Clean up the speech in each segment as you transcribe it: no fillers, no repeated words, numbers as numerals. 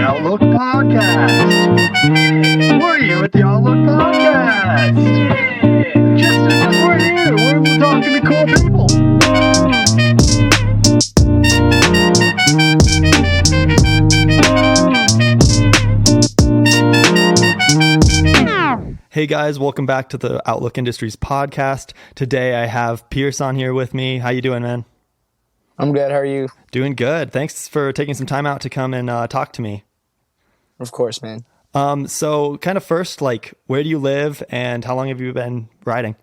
Outlook Podcast. We're here at the Outlook Podcast. Just we're here. We're talking to cool people. Hey guys, welcome back to the Outlook Industries podcast. Today I have Pierce on here with me. How you doing, man? I'm good. How are you? Doing good. Thanks for taking some time out to come and talk to me. Of course, man. So kind of first, like, where do you live and how long have you been riding?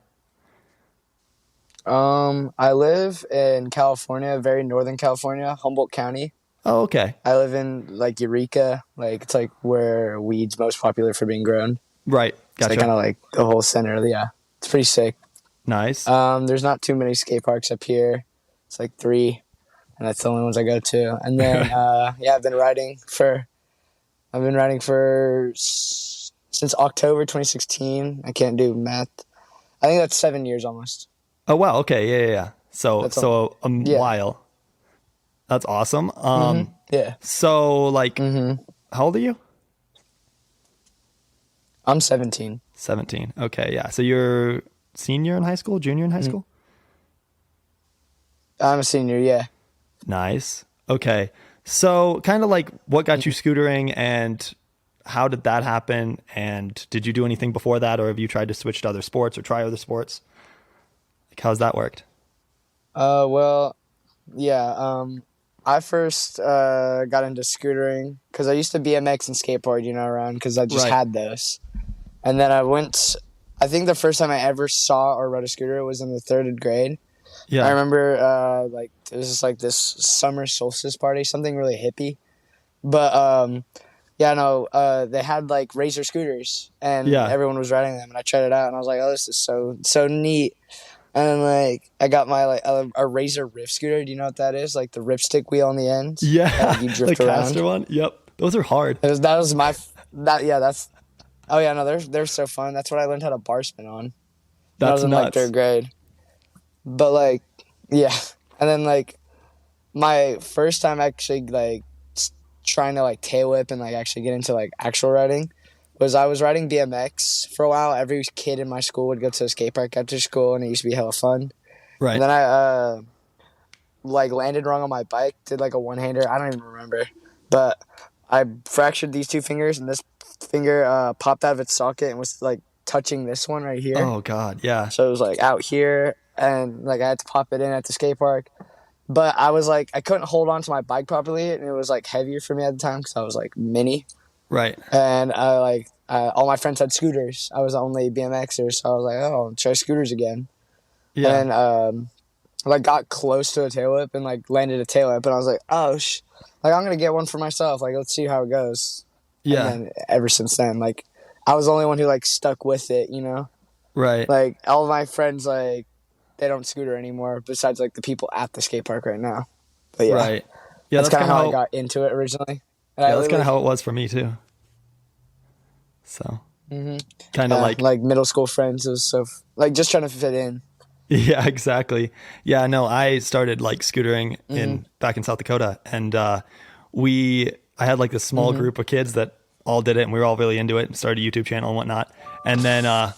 I live in California, very northern California, Humboldt County. Oh, okay. I live in like Eureka, like it's like where weed's most popular for being grown. Right. Gotcha. It's like kind of like the whole center. Yeah, it's pretty sick. Nice. There's not too many skate parks up here. It's like 3, and that's the only ones I go to. And then yeah, I've been riding for since October 2016. I can't do math. I think that's 7 years almost. Oh wow. Okay. Yeah. So a while. That's awesome. Yeah. So like, how old are you? I'm 17. 17. Okay. Yeah. So you're senior in high school, junior in high school? I'm a senior. Yeah. Nice. Okay. So kind of like what got you scootering and how did that happen? And did you do anything before that, or have you tried to switch to other sports or try other sports? Like, how's that worked? Well, yeah. I first got into scootering because I used to BMX and skateboard, around because I just had those. And then I think the first time I ever saw or rode a scooter was in the 3rd grade. Yeah. I remember like it was just like this summer solstice party, something really hippie. But yeah, no, they had like Razor scooters and everyone was riding them, and I tried it out and I was like, oh, this is so neat. And then, like, I got my, like, a Razor Rift scooter. Do you know what that is? Like, the ripstick wheel on the end? Yeah. Like, you drift the around. caster one? Yep. Those are hard. Oh, yeah, no, they're so fun. That's what I learned how to bar spin on. That's I was in, nuts. like, 3rd grade. But, like, yeah. And then, like, my first time actually, like, trying to, like, tail whip and, like, actually get into, like, actual riding was I was riding BMX for a while. Every kid in my school would go to a skate park after school, and it used to be hella fun. Right. And then I, like, landed wrong on my bike, did, like, a one-hander. I don't even remember. But I fractured these 2 fingers, and this finger popped out of its socket and was, like, touching this one right here. Oh, God, yeah. So it was, like, out here, and, like, I had to pop it in at the skate park. But I was, like, I couldn't hold on to my bike properly, and it was, like, heavier for me at the time because I was, like, mini. Right. And all my friends had scooters. I was the only BMXer, so I was like, oh, try scooters again. Yeah. And like got close to a tail whip and like landed a tail whip, and I was like, oh, like I'm gonna get one for myself. Like, let's see how it goes. Yeah. And then ever since then, like I was the only one who like stuck with it, Right. Like all of my friends, like they don't scooter anymore. Besides like the people at the skate park right now. But yeah. Right. Yeah. That's kind of how I got into it originally. Yeah, that's kind of how it was for me too. So, kind of like middle school friends. It was so like just trying to fit in. Yeah, exactly. Yeah, no, I started like scootering back in South Dakota, and I had like this small group of kids that all did it, and we were all really into it, and started a YouTube channel and whatnot. And then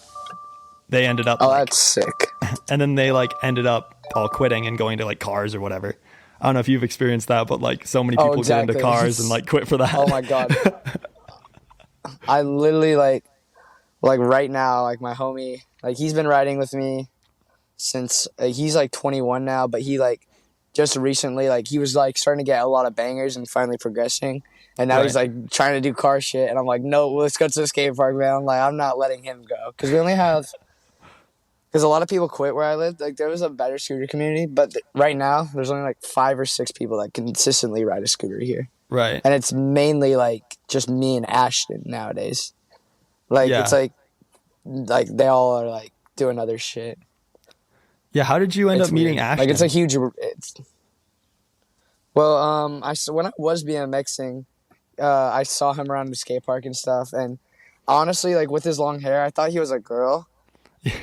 they ended up. Oh, that's sick. And then they like ended up all quitting and going to like cars or whatever. I don't know if you've experienced that, but like so many people get into cars and like quit for that. Oh my God. I literally like right now, like my homie, like he's been riding with me since he's like 21 now, but he like just recently, like he was like starting to get a lot of bangers and finally progressing. And now he's like trying to do car shit. And I'm like, no, let's go to the skate park, man. I'm like, I'm not letting him go. Cause we only have, because a lot of people quit where I lived. Like there was a better scooter community, but right now there's only like 5 or 6 people that consistently ride a scooter here. Right. And it's mainly like just me and Ashton nowadays. Like it's like they all are like doing other shit. Yeah. How did you end up meeting Ashton? Like it's a huge. Well, when I was BMXing, I saw him around the skate park and stuff, and honestly, like with his long hair, I thought he was a girl.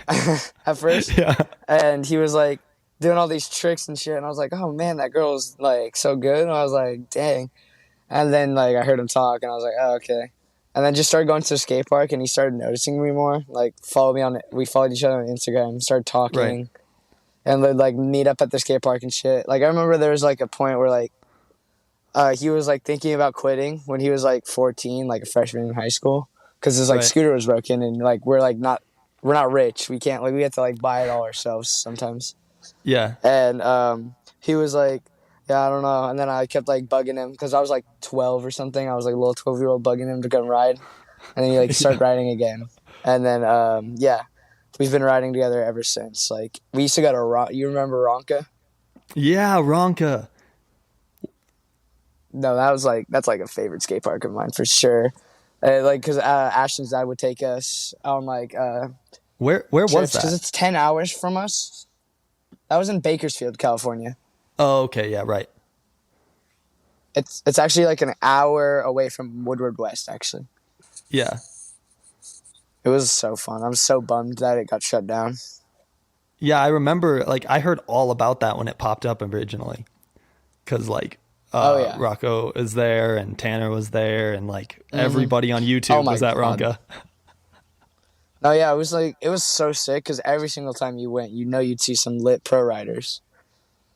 At first. Yeah. And he was like doing all these tricks and shit, and I was like, oh man, that girl's like so good. And I was like, dang. And then like I heard him talk, and I was like, oh, okay. And then just started going to the skate park, and he started noticing me more. Like we followed each other on Instagram, started talking, Right. and would like meet up at the skate park and shit. Like I remember there was like a point where like he was like thinking about quitting when he was like 14, like a freshman in high school, because his like Right. scooter was broken, and like we're not rich. We can't like we have to like buy it all ourselves sometimes. Yeah. And he was like, yeah, I don't know. And then I kept like bugging him because I was like 12 or something. I was like a little 12-year-old bugging him to come ride, and then he like started riding again. And then yeah, we've been riding together ever since. Like we used to go to you remember Ronka? Yeah, Ronka. No, that's like a favorite skate park of mine for sure. Like because Ashton's dad would take us on like Where was trips because that? it's 10 hours from us. That was in Bakersfield, California. Oh, okay. Yeah, right. It's actually like an hour away from Woodward West. Actually, Yeah. it was so fun. I'm so bummed that it got shut down. Yeah, I remember, like, I heard all about that when it popped up originally. Because, like, Oh yeah. Rocco is there and Tanner was there and, like, everybody on Oh YouTube my was at God. Ronka. No, yeah, it was so sick because every single time you went, you know you'd see some lit pro riders.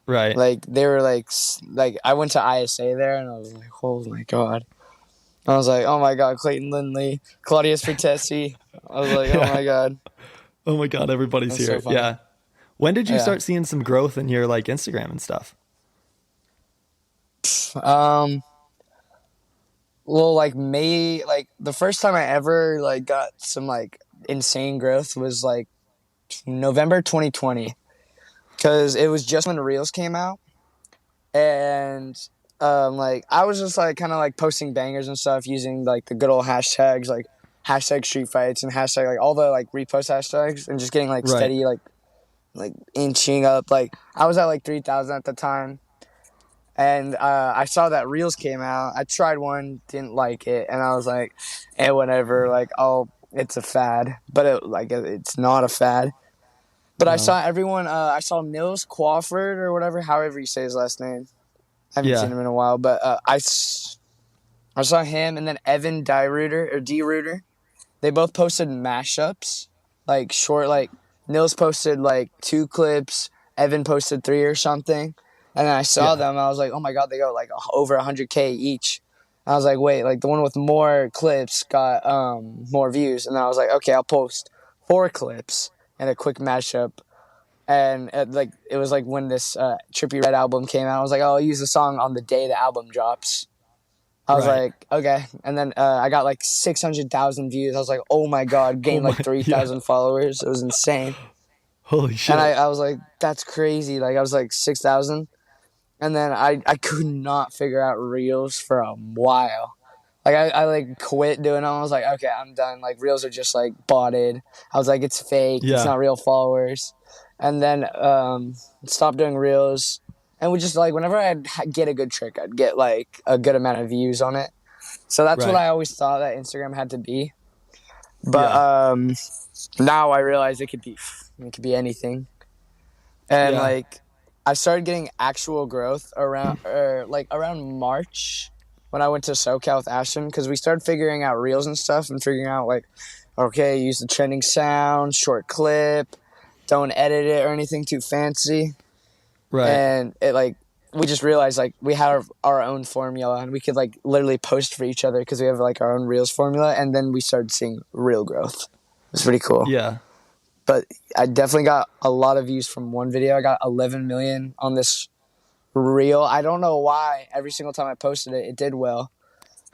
Right. Like they were like I went to ISA there and I was like, oh my God. I was like, oh my God, Clayton Lindley, Claudius Vertesi. I was like, oh Yeah. my God. Oh my God, everybody's That's here. so funny. Yeah. When did you Yeah. start seeing some growth in your, like, Instagram and stuff? Um, well, like like the first time I ever like got some like insane growth was like November 2020 because it was just when Reels came out, and like I was just like kind of like posting bangers and stuff using like the good old hashtags like hashtag street fights and hashtag like all the like repost hashtags and just getting like Right. steady like inching up. Like I was at like 3,000 at the time. And I saw that Reels came out. I tried one, didn't like it, and I was like, "Eh, whatever." Like, oh, it's a fad, but it's not a fad. But I No. saw everyone. I saw Nils Crawford or whatever, however you say his last name. I haven't seen Yeah. him in a while, but I saw him and then Evan D. Reuter. They both posted mashups, like short. Like Nils posted like 2 clips, Evan posted 3 or something. And then I saw Yeah. them. I was like, oh my God, they got like over 100K each. I was like, wait, like the one with more clips got more views. And then I was like, okay, I'll post 4 clips and a quick mashup. And like it was like when this Trippie Redd album came out. I was like, oh, I'll use the song on the day the album drops. I was Right. like, okay. And then I got like 600,000 views. I was like, oh my God, Oh gained my, like yeah. 3,000 followers. It was insane. Holy And shit. I was like, that's crazy. Like I was like 6,000. And then I could not figure out Reels for a while. Like I like quit doing them. I was like, okay, I'm done. Like Reels are just like botted. I was like, it's fake. It's Yeah. not real followers. And then stopped doing Reels. And we just like whenever I'd get a good trick, I'd get like a good amount of views on it. So that's what Right. I always thought that Instagram had to be. But Yeah. now I realize it could be anything. And Yeah. like I started getting actual growth around March when I went to SoCal with Ashton because we started figuring out reels and stuff and figuring out like, okay, use the trending sound, short clip, don't edit it or anything too fancy. Right. And it like we just realized like we have our own formula and we could like literally post for each other because we have like our own reels formula, and then we started seeing real growth. It's pretty cool. Yeah. But I definitely got a lot of views from one video. I got 11 million on this reel. I don't know why. Every single time I posted it, it did well.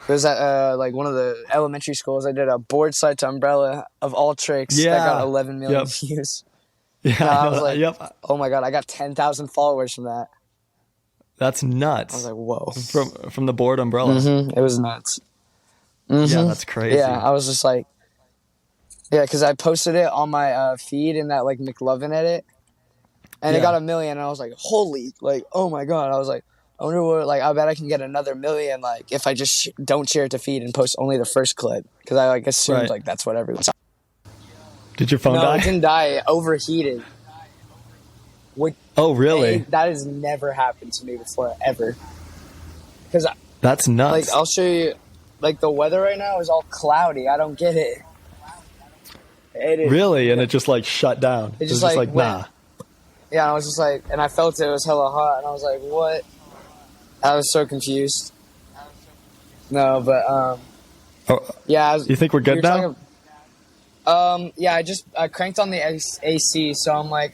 It was at like one of the elementary schools. I did a board slide to umbrella of all tricks that got Yeah. 11 million Yep. views. Yeah. And I I know was that. like, Yep. oh my God, I got 10,000 followers from that. That's I was nuts. like, whoa. From the board umbrella. It was nuts. Yeah, that's crazy. Yeah, I was just like, yeah, because I posted it on my feed in that like McLovin edit, and it got Yeah. 1 million. And I was like, holy, like, oh my God. I was like, I wonder what, like, I bet I can get another 1 million, like, if I just don't share it to feed and post only the first clip. Because I, like, assumed, Right. like, that's what everyone's. Did your phone No, die? it didn't die. It overheated. Which, Oh, really? that has never happened to me before, ever. Because That's nuts. Like, I'll show you. Like, the weather right now is all cloudy. I don't get it. It is. Really? And it just like shut down. It It just, was just like, like, went. nah. Yeah, I was just like, and I felt it was hella hot, and I was like, what? I was so confused. No, but Oh, yeah. you think we're good now? Yeah, I cranked on the AC, so I'm like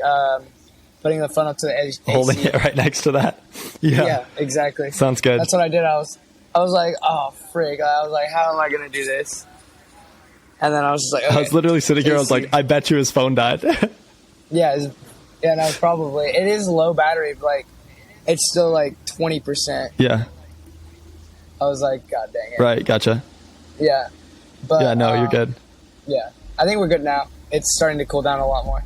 putting the phone up to the AC. Holding it right next to that. Yeah. Yeah, exactly. Sounds good. That's what I did. I was like, oh frick! I was like, how am I gonna do this? And then I was just like, okay. I was literally sitting here. I was like, I bet you his phone died. yeah, no, probably. It is low battery, but like, it's still like 20%. Yeah. I was like, God dang it. Right. Gotcha. Yeah. But Yeah. No, you're good. Yeah, I think we're good now. It's starting to cool down a lot more.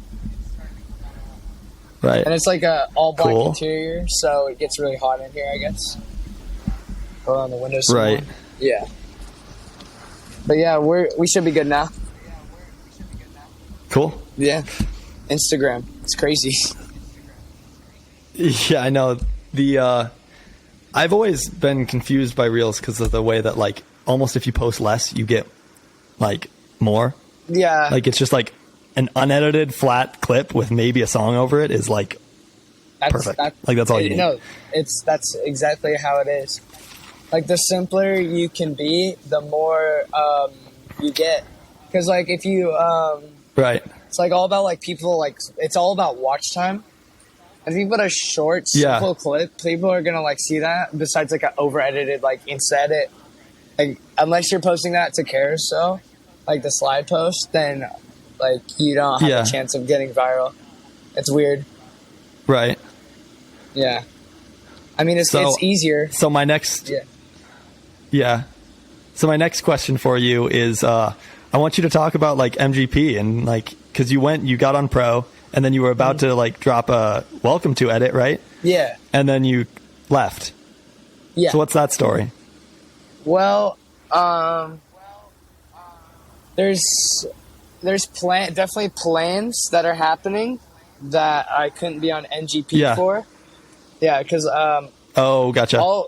Right. And it's like a all black Cool. interior, so it gets really hot in here, I guess. Put on the windows some Right. more. Yeah. But yeah, we should be good now. Cool. Yeah. Instagram. It's crazy. Yeah, I know. I've always been confused by Reels because of the way that like almost if you post less, you get like more. Yeah. Like it's just like an unedited flat clip with maybe a song over it is like perfect. Like that's all you need. No, that's exactly how it is. Like the simpler you can be, the more you get. Because like if you Right. it's like all about like people like it's all about watch time. And if you put a short, simple clip, people are gonna like see that. Besides like an over edited like Insta edit, like unless you're posting that to Carousel, like the slide post, then like you don't have a chance of getting viral. It's weird. Right. Yeah. I mean, it's easier. So my next. Yeah. So my next question for you is, I want you to talk about like MGP and like, cause you got on Pro and then you were about to like drop a welcome to edit, right? Yeah. And then you left. Yeah. So what's that story? Well, there's definitely plans that are happening that I couldn't be on NGP for. Yeah. Cause, oh, gotcha.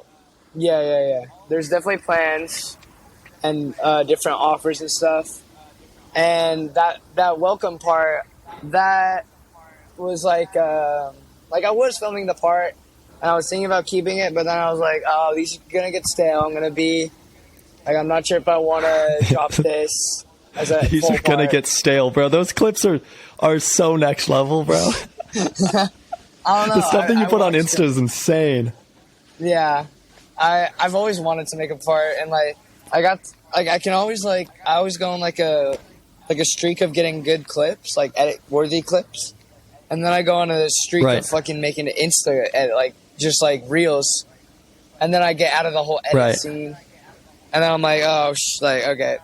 Yeah. There's definitely plans and different offers and stuff. And that welcome part, that was like I was filming the part and I was thinking about keeping it, but then I was like, oh, these are gonna get stale. I'm gonna be like, I'm not sure if I want to drop this as a These full are gonna part. get stale, bro. Those clips are so next level, bro. I don't know. The stuff that you put on watched Insta is insane. Yeah, I've always wanted to make a part, and like I always go on like a streak of getting good clips, like edit worthy clips, and then I go on a streak of fucking making an Insta edit, like just like reels, and then I get out of the whole edit scene, and then I'm like, oh, okay,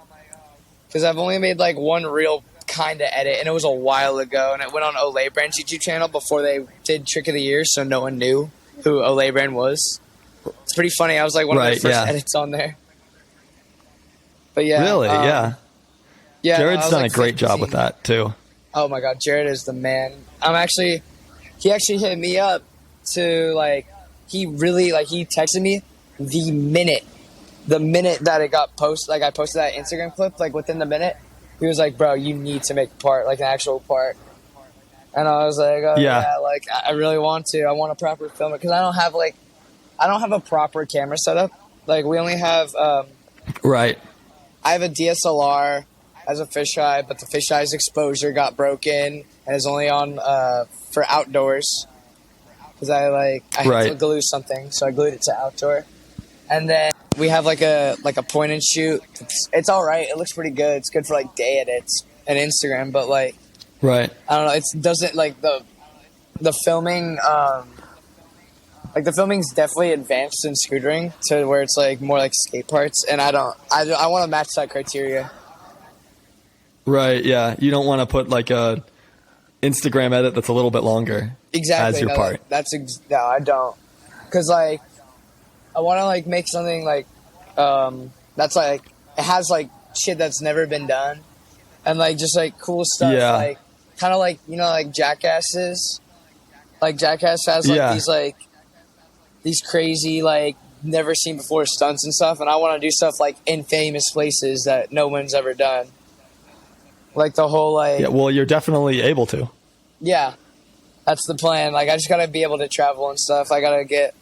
because I've only made like one real kind of edit, and it was a while ago, and it went on Olay Brand's YouTube channel before they did Trick of the Year, so no one knew who Olay Brand was. It's pretty funny. I was like one of their first edits on there. But yeah. Really? Yeah. Jared's done like a great job with that too. Oh my God. Jared is the man. He actually hit me up to like, he texted me the minute that it got posted, like I posted that Instagram clip, like within the minute, he was like, bro, you need to make a part, like an actual part. And I was like, oh yeah, like I really want to. I want to proper film it because I don't have a proper camera setup. Like we only have right. I have a DSLR as a fisheye, but the fisheye's exposure got broken and is only on for outdoors because I had to glue something, so I glued it to outdoor. And then we have like a point and shoot. It's all right. It looks pretty good. It's good for like day edits and Instagram, but like. Right. I don't know. It doesn't like the filming. Like the filming's definitely advanced in scootering to where it's like more like skate parts, and I want to match that criteria. Right. Yeah. You don't want to put like a Instagram edit that's a little bit longer. Exactly. As your part. No, I don't. Because like I want to like make something like that's like it has like shit that's never been done, and like just like cool stuff. Yeah. Like kind of like, you know, like Jackass is. Like Jackass has like these crazy like never seen before, stunts and stuff, and I want to do stuff like in famous places that no one's ever done. Like the whole like. Yeah, well, you're definitely able to. Yeah, that's the plan. Like I just gotta be able to travel and stuff. I am gonna get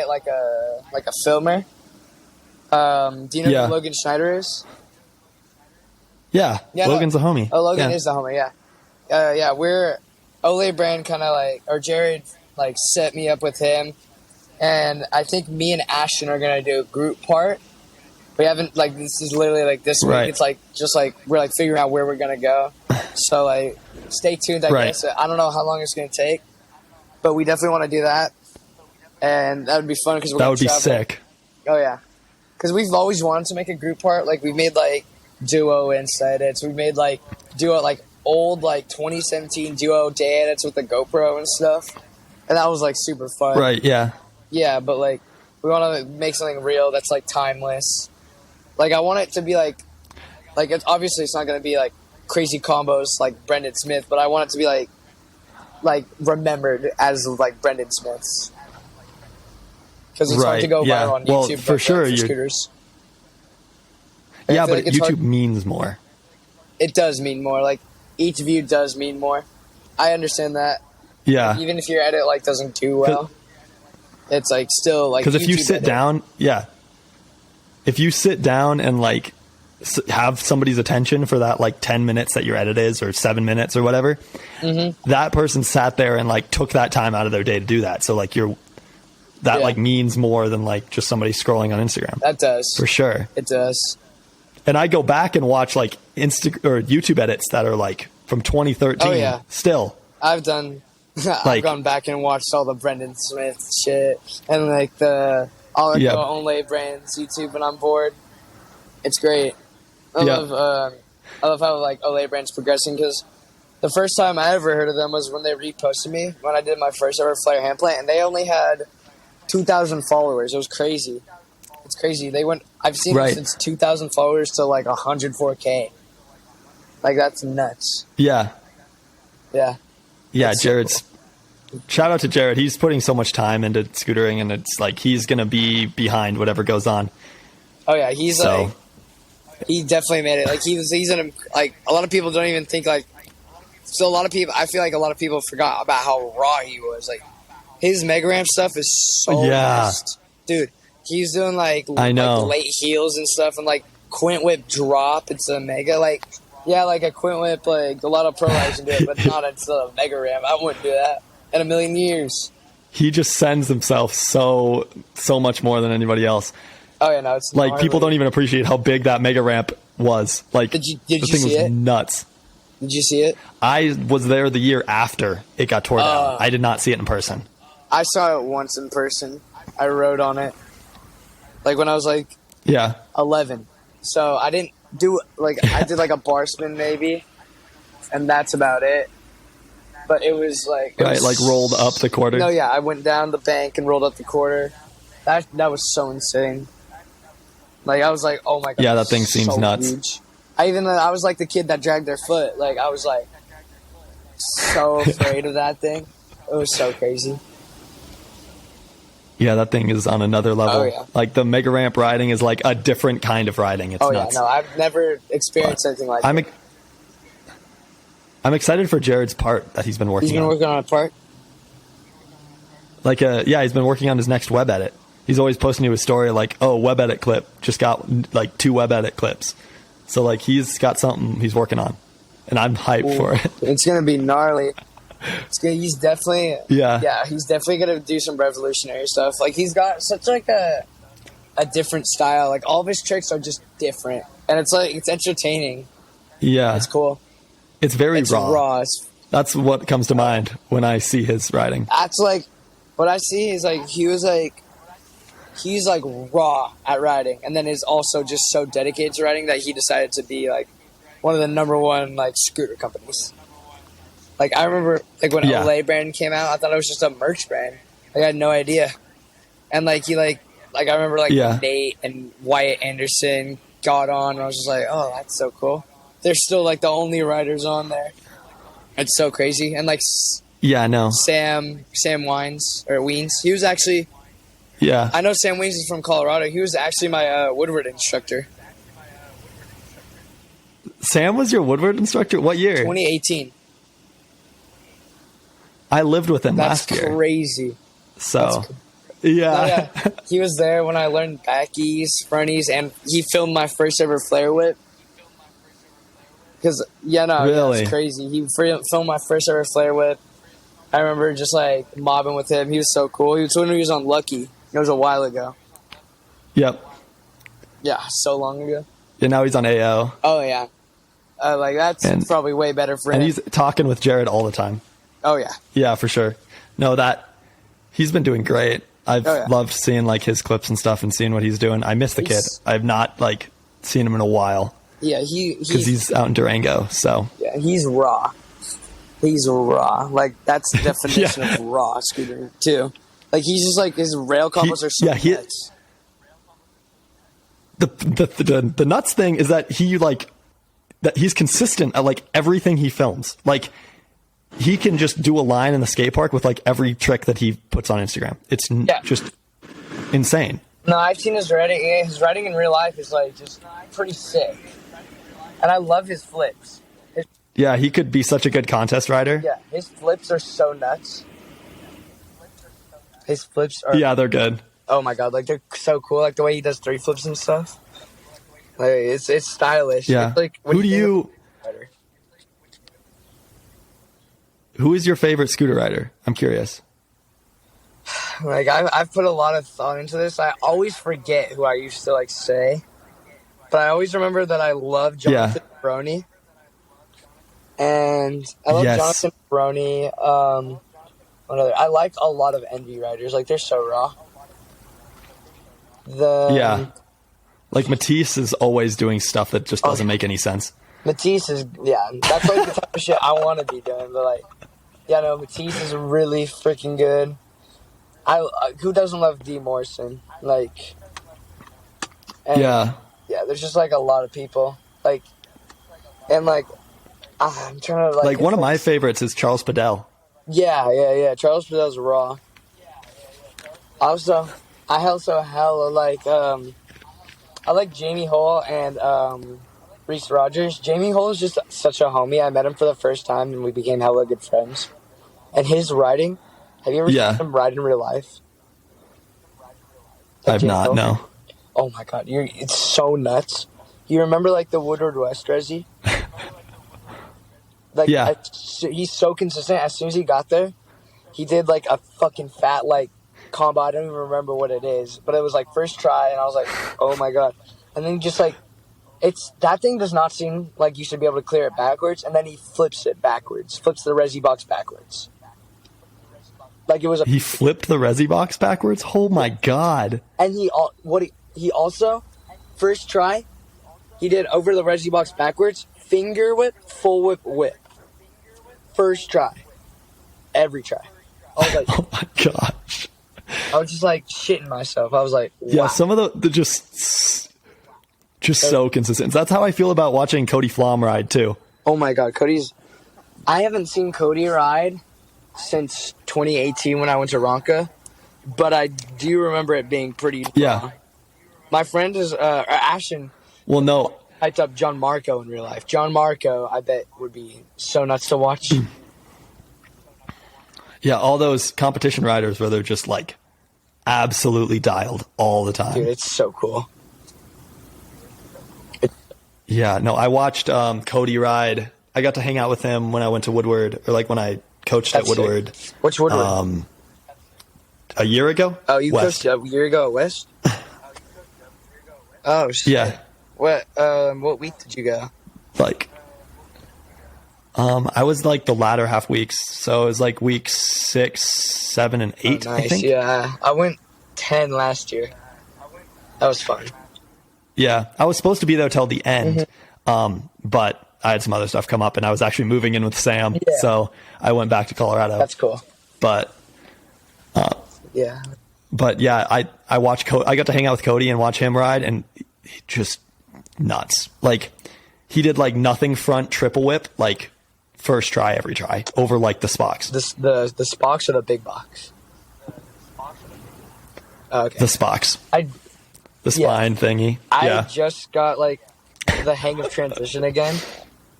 like a filmer. Do you know who Logan Schneider is? Yeah, Logan's a homie. Oh, Logan is the homie. Yeah, we're Ole Brand kind of like, or Jared like set me up with him, and I think me and Ashton are gonna do a group part. We haven't like this is literally like this week. Right. It's like just like we're like figuring out where we're gonna go. So like stay tuned. I guess I don't know how long it's gonna take, but we definitely want to do that, and that would be fun because that would be sick. Oh yeah, because we've always wanted to make a group part. Like we made like duo Insta edits. We made like duo like old like 2017 duo day edits with the GoPro and stuff, and that was like super fun. Right. Yeah. Yeah, but like we want to make something real that's like timeless. Like I want it to be like it's obviously it's not going to be like crazy combos like Brendan Smith, but I want it to be like remembered as like Brendan Smith's, because it's hard to go viral on YouTube. Well, for sure, for scooters. Yeah, but like YouTube means more. It does mean more. Like each view does mean more. I understand that. Yeah. Like, even if your edit like doesn't do well, it's like still like because if you sit down, if you sit down and like have somebody's attention for that like 10 minutes that your edit is, or 7 minutes or whatever, that person sat there and like took that time out of their day to do that. So like like means more than like just somebody scrolling on Instagram. That does. For sure. It does. And I go back and watch like or YouTube edits that are like from 2013. Oh yeah. Still. I've gone back and watched all the Brendan Smith shit and like the Only Brands YouTube when I'm bored. It's great. I love how like Olay Brand's progressing, because the first time I ever heard of them was when they reposted me when I did my first ever flare hand plant, and they only had 2,000 followers. It was crazy. It's crazy. I've seen them since 2,000 followers to like 104K. Like that's nuts. Yeah. Yeah. Yeah, That's Jared's. So cool. Shout out to Jared. He's putting so much time into scootering, and it's like he's gonna be behind whatever goes on. Oh yeah, he definitely made it. Like he's in like a lot of people don't even think like. So I feel like a lot of people forgot about how raw he was. Like his mega ramp stuff is so fast, dude. He's doing like late heels and stuff, and like quint whip drop. It's a mega like. Yeah, like a quint whip, like a lot of pro guys can do it, but not into a mega ram. I wouldn't do that in a million years. He just sends himself so much more than anybody else. Oh yeah, no, it's like gnarly. People don't even appreciate how big that mega ramp was. Like did you the thing see was it? Nuts. Did you see it? I was there the year after it got torn down. I did not see it in person. I saw it once in person. I rode on it, like when I was like 11. So I didn't do I did like a bar spin maybe, and that's about it. But it was like rolled up the quarter. No, yeah, I went down the bank and rolled up the quarter. That was so insane. Like I was like, oh my god. Yeah, that thing seems nuts. Huge. I was like the kid that dragged their foot. Like I was like so afraid of that thing. It was so crazy. Yeah, that thing is on another level. Oh, yeah. Like the mega ramp riding is like a different kind of riding. It's nuts. Yeah, no, I've never experienced anything like that. I'm excited for Jared's part that he's been working on. He's been working on a part? Like, he's been working on his next web edit. He's always posting to his story like, oh, web edit clip. Just got like 2 web edit clips. So like he's got something he's working on. And I'm hyped for it. It's going to be gnarly. He's definitely he's definitely gonna do some revolutionary stuff. Like he's got such like a different style. Like all of his tricks are just different, and it's like it's entertaining. Yeah, it's cool. It's very raw. That's what comes to mind when I see his riding. That's like what I see is like he's like raw at riding, and then is also just so dedicated to riding that he decided to be like one of the #1 like scooter companies. Like, I remember, like, when Olay brand came out, I thought it was just a merch brand. Like, I had no idea. And, like, he, like I remember, like, Nate and Wyatt Anderson got on, and I was just like, oh, that's so cool. They're still, like, the only riders on there. It's so crazy. And, like, Yeah, no. Sam Weens. He was actually, Yeah. I know Sam Weens is from Colorado. He was actually my Woodward instructor. Sam was your Woodward instructor? What year? 2018. I lived with him That's last year. crazy. So, yeah. Oh, yeah. He was there when I learned backies, fronties, and he filmed my first ever flare whip. Because, Really? it's crazy. He filmed my first ever flare whip. I remember just, like, mobbing with him. He was so cool. He was when he was on Lucky. It was a while ago. Yep. Yeah, so long ago. And now he's on AO. Oh, yeah. Like, that's probably way better for him. And he's talking with Jared all the time. Oh, yeah. Yeah, for sure. No, he's been doing great. I've loved seeing, like, his clips and stuff and seeing what he's doing. I miss the kid. I've not, like, seen him in a while. Yeah, because he's out in Durango, so. Yeah, he's raw. He's raw. Like, that's the definition of raw scootering, too. Like, he's just, like, his rail combos are so nuts. The nuts thing is that that he's consistent at, like, everything he films. Like, he can just do a line in the skate park with, like, every trick that he puts on Instagram. It's just insane. No, I've seen his riding. His riding in real life is, like, just pretty sick. And I love his flips. Yeah, he could be such a good contest rider. Yeah, his flips are so nuts. His flips are... Yeah, they're good. Oh, my God. Like, they're so cool. Like, the way he does 3 flips and stuff. Like, it's stylish. Yeah. It's like, Who is your favorite scooter rider? I'm curious. Like, I've put a lot of thought into this. I always forget who I used to, like, say. But I always remember that I love Jonathan Brony. And I love Jonathan Brony. What other? I like a lot of Envy riders. Like, they're so raw. Like, Matisse is always doing stuff that just doesn't make any sense. Matisse is, that's like the type of shit I want to be doing. But, like, Matisse is really freaking good. Who doesn't love D. Morrison? Like, there's just, like, a lot of people. Like, and, like, I'm trying to, like one of my favorites is Charles Padell. Yeah. Charles Padell's raw. Also, I hella like, I like Jamie Hole and, Reese Rogers. Jamie Hole is just such a homie. I met him for the first time and we became hella good friends. And his riding, have you ever seen him ride in real life? I've not, no. Oh my God, it's so nuts. You remember, like, the Woodward West Resi? Like, he's so consistent. As soon as he got there, he did, like, a fucking fat, like, combo. I don't even remember what it is. But it was, like, first try, and I was like, oh, my God. And then just, like, that thing does not seem like you should be able to clear it backwards. And then he flips it backwards. Flips the Resi box backwards. Like, it was He flipped the Resi box backwards? Oh, my God. And he also, first try, he did over the Resi box backwards, finger whip, full whip, whip. First try. Every try. I was like, oh my gosh. I was just like shitting myself. I was like, wow. Yeah, some of the just so consistent. That's how I feel about watching Cody Flom ride too. Oh my God, I haven't seen Cody ride since 2018 when I went to Ronca, but I do remember it being pretty raw. My friend is Ashton. Well, no. Hyped up John Marco in real life. John Marco, I bet, would be so nuts to watch. Yeah, all those competition riders where they're just, like, absolutely dialed all the time. Dude, it's so cool. Yeah, no, I watched Cody ride. I got to hang out with him when I went to Woodward, or, like, when I coached at Woodward. Which Woodward? A year ago? Oh, you coached a year ago at West? Oh, shit. Yeah. What week did you go? Like, I was like the latter half weeks, so it was like week 6, 7, and 8. Nice. I think. Yeah, I went 10 last year. That was fun. Yeah, I was supposed to be there till the end, but I had some other stuff come up, and I was actually moving in with Sam, so I went back to Colorado. That's cool. But I watched. I got to hang out with Cody and watch him ride, and he just nuts. Like, he did like nothing front triple whip like first try every try over like the Spoks? The Spoks or the big box? Okay. The Spoks. The Yeah. spine thingy. I Yeah. just got like the hang of transition again,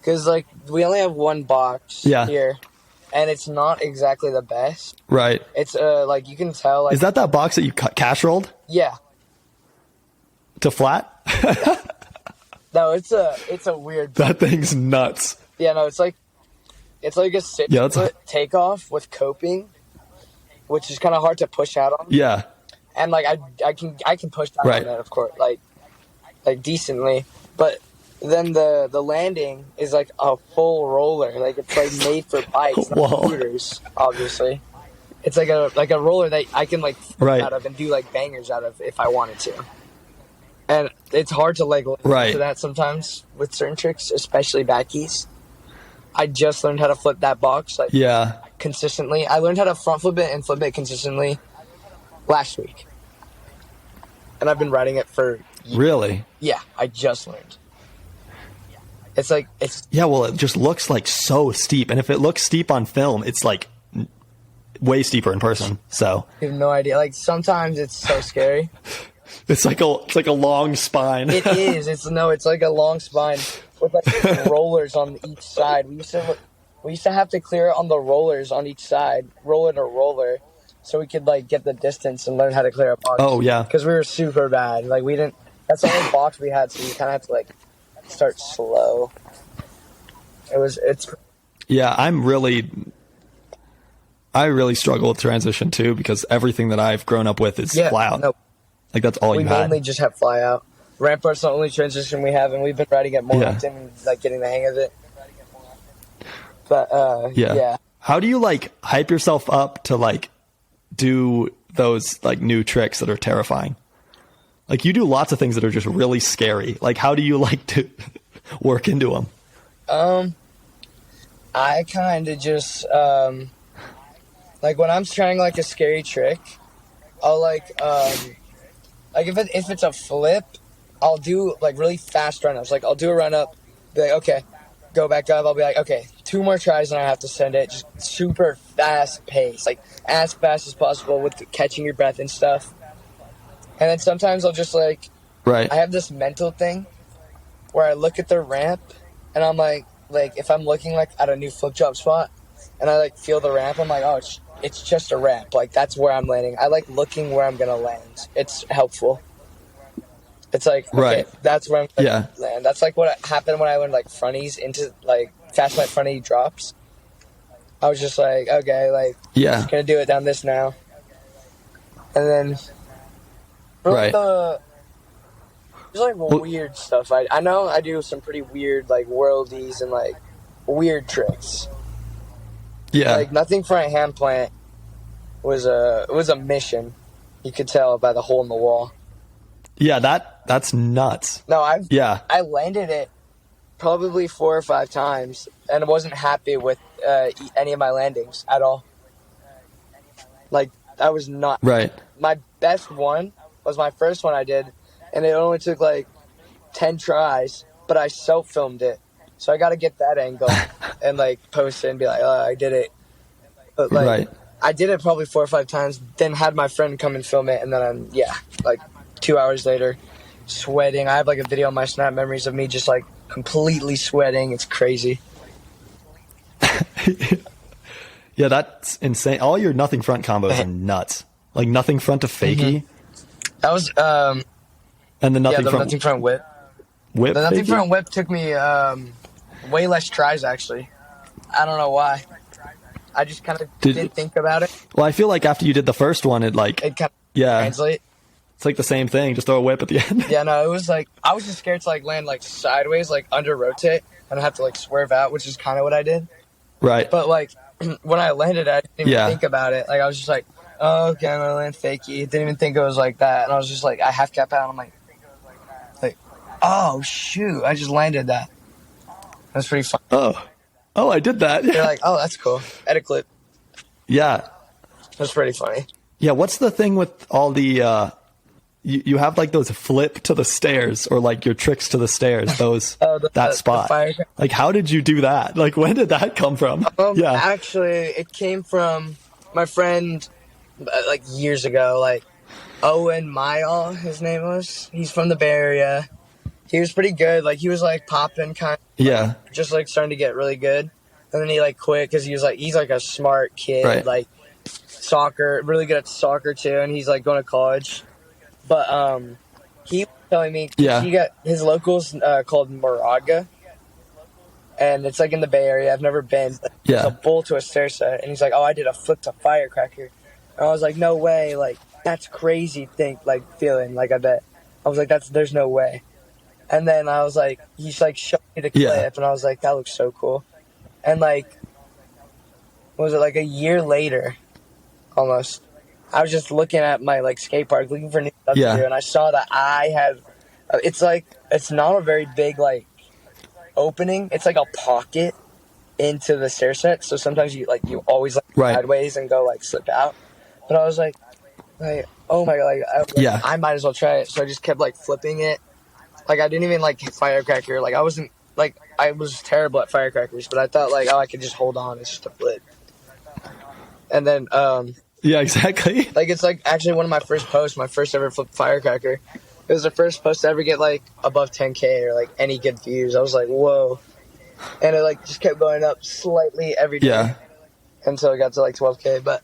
because like we only have one box here, and it's not exactly the best. Right. It's like you can tell. Like, is that box that you cash rolled yeah. to flat? No, it's a weird. That thing's nuts. Yeah, no, it's like a 6-foot takeoff with coping, which is kind of hard to push out on. Yeah. And like I can push down on it, of course, like decently, but then the landing is like a full roller, like it's like made for bikes, not scooters. Obviously, it's like a roller that I can like flip out of and do like bangers out of if I wanted to. And it's hard to like listen to that sometimes with certain tricks, especially backies. I just learned how to flip that box consistently. I learned how to front flip it and flip it consistently last week, and I've been riding it for years. Really? Yeah, I just learned. It's well, it just looks like so steep, and if it looks steep on film, it's like way steeper in person. So you have no idea. Like sometimes it's so scary. it's like a long spine. It is. It's like a long spine with like rollers on each side. We used to have to clear it on the rollers on each side, roller to roller, so we could like get the distance and learn how to clear a box. Oh yeah, because we were super bad. Like we didn't. That's the only box we had, so you kind of have to like start slow. Yeah, I really struggle with transition too, because everything that I've grown up with is fly out. No. Like that's all you had. We mainly just have fly out. Rampart's the only transition we have, and we've been riding it more often and like getting the hang of it. But yeah. How do you like hype yourself up to like do those like new tricks that are terrifying? Like you do lots of things that are just really scary. Like how do you like to work into them? I kind of just like when I'm trying like a scary trick, I'll like if it's a flip, I'll do like really fast run ups. Like I'll do a run up, be like, okay, go back up. I'll be like, okay, 2 more tries and I have to send it. Just super fast pace, like as fast as possible with catching your breath and stuff. And then sometimes I'll just like, I have this mental thing where I look at the ramp and I'm like if I'm looking like at a new flip jump spot and I like feel the ramp, I'm like, oh, it's just a ramp. Like that's where I'm landing. I like looking where I'm gonna land. It's helpful. It's like, okay, that's where I'm gonna land. That's like what happened when I learned like fronties into like fast light fronty drops. I was just like, okay, like just gonna do it down this now. And then there's like weird stuff. I know I do some pretty weird like worldies and like weird tricks. Yeah, like nothing front hand plant was a mission. You could tell by the hole in the wall. Yeah, that's nuts. No, I landed it probably 4 or 5 times and I wasn't happy with any of my landings at all. Like I was not My best one was my first one I did, and it only took like 10 tries, but I self-filmed it. So I got to get that angle and like post it and be like, oh, I did it. But like I did it probably 4 or 5 times, then had my friend come and film it, and then like 2 hours later, sweating. I have like a video on my Snap memories of me just like completely sweating. It's crazy. Yeah, that's insane. All your nothing front combos are nuts. Like nothing front to fakie. That was and the nothing front nothing front whip. The nothing front whip took me way less tries actually. I don't know why. I just kind of didn't think about it. Well, I feel like after you did the first one, it kind of translate. It's like the same thing. Just throw a whip at the end. Yeah, no, it was like I was just scared to like land like sideways, like under rotate, and I have to like swerve out, which is kind of what I did. Right. But like when I landed, I didn't even think about it. Like I was just like, oh, okay, I'm gonna land fakie. Didn't even think it was like that, and I was just like, I half cap out. I'm like, oh shoot, I just landed that. That's pretty fun. Oh, I did that. You're like, oh, that's cool. Edit clip. Yeah. That's pretty funny. Yeah, what's the thing with all the you have like those flip to the stairs or like your tricks to the stairs, those that spot. Like, how did you do that? Like, when did that come from? Yeah. Actually, it came from my friend like years ago, like Owen Mayall, his name was. He's from the Bay Area. He was pretty good. Like, he was like popping kind of, Yeah. just like starting to get really good. And then he like quit because he's like a smart kid, Right. like soccer, really good at soccer too. And he's like going to college. But he was telling me, Yeah. he got his locals called Moraga, and it's like in the Bay Area. I've never been. But Yeah. it's a bull to a stair set, and he's like, "Oh, I did a flip to firecracker," and I was like, "No way! Like, that's crazy. Feeling like I bet." I was like, "There's no way." And then I was like, he's like showed me the clip, Yeah. and I was like, "That looks so cool." And like, what was it, like a year later, almost? I was just looking at my like skate park, looking for new stuff Yeah. to do, and I saw that I had. It's like, it's not a very big like opening. It's like a pocket into the stair set. So sometimes you always like Right. sideways and go like slip out. But I was like, oh my god, Yeah. I might as well try it. So I just kept like flipping it. Like, I didn't even like hit firecracker. Like, I wasn't like, I was terrible at firecrackers, but I thought like, oh, I could just hold on. It's just a flip. And then Yeah, exactly. like, it's like actually one of my first posts, my first ever flipped firecracker. It was the first post to ever get like above 10K or like any good views. I was like, whoa. And it like just kept going up slightly every day. Yeah. Until it got to like 12K. But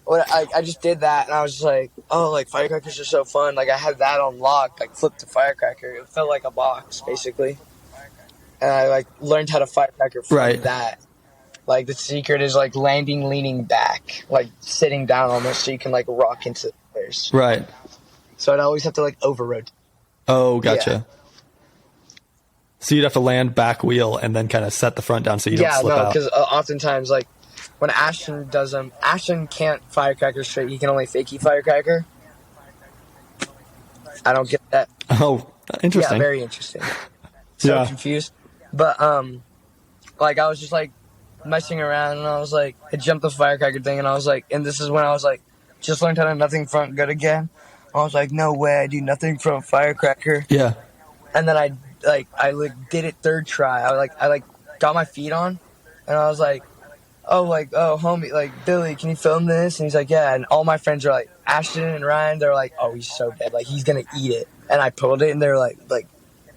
when I just did that, and I was just like, oh, like firecrackers are so fun. Like, I had that on lock, like flip to firecracker. It felt like a box, basically. And I like learned how to firecracker from Right. that. Like, the secret is like landing, leaning back, like sitting down almost, so you can like rock into the stairs. Right. So I'd always have to like over rotate. Oh, gotcha. Yeah. So you'd have to land back wheel and then kind of set the front down so you don't slip out. Because oftentimes, like, when Ashton does them, Ashton can't firecracker straight. He can only fakie firecracker. I don't get that. Oh, interesting. Yeah, very interesting. So Yeah. confused. But, like, I was just, like, messing around, and I was, like, I jumped the firecracker thing, and I was, like, and this is when I was, like, just learned how to nothing front good again. I was, like, no way, I do nothing front firecracker. Yeah. And then I did it third try. I got my feet on, and I was like, oh, homie, like, Billy, can you film this? And he's like, yeah. And all my friends are like, Ashton and Ryan, they're like, oh, he's so dead. Like, he's going to eat it. And I pulled it, and they're like,